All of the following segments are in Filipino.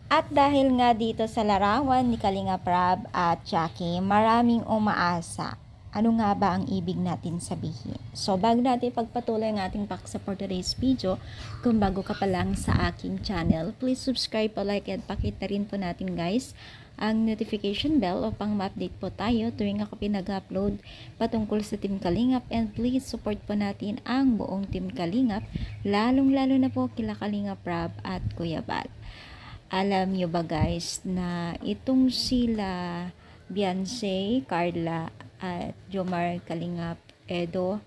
At dahil nga dito sa larawan ni Kalinga Prab at Jackie, maraming umaasa. Ano nga ba ang ibig natin sabihin? So, bago natin pagpatuloy ang ating paksa for today's video, kung bago ka pa lang sa aking channel, please subscribe po, like, at pakita rin po natin guys ang notification bell upang ma-update po tayo tuwing ako pinag-upload patungkol sa Team Kalingap, and please support po natin ang buong Team Kalingap, lalong-lalo na po kila Kalinga Prab at Kuya Bal. Alam nyo ba guys na itong sila Beyonce, Carla at Jomar Kalingap Edo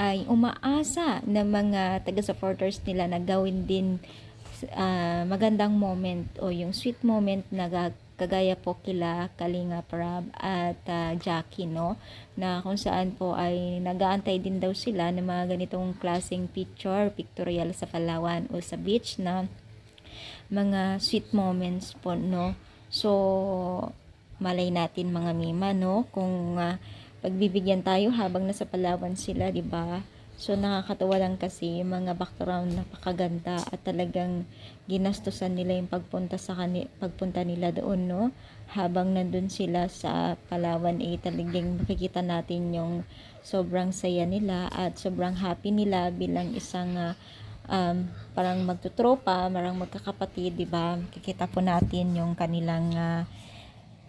ay umaasa na mga taga-supporters nila na gawin din magandang moment o yung sweet moment na kagaya po kila Kalinga Prab at Jackie, no, na kung saan po ay nag-aantay din daw sila ng mga ganitong klaseng pictorial sa Palawan o sa beach na mga sweet moments po, no. So malay natin mga mima, no, kung pagbibigyan tayo habang nasa Palawan sila, di ba? So nakakatawa lang kasi yung mga background napakaganda at talagang ginastusan nila yung pagpunta nila doon, no. Habang nandun sila sa Palawan, talagang makikita natin yung sobrang saya nila at sobrang happy nila bilang isang parang magtutropa, marang magkakapatid, di ba? Kikita po natin yung kanilang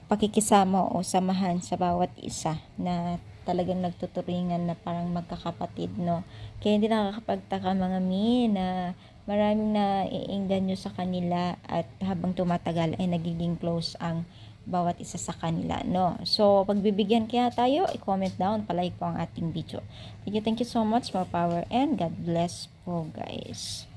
pakikisama o samahan sa bawat isa na talagang nagtuturingan na parang magkakapatid, no? Kaya hindi nakakapagtaka mga mi na maraming naiinggan nyo sa kanila at habang tumatagal ay nagiging close ang bawat isa sa kanila, no? So, pagbibigyan kaya tayo, i-comment down, palike po ang ating video. Thank you so much, more power, and God bless po guys.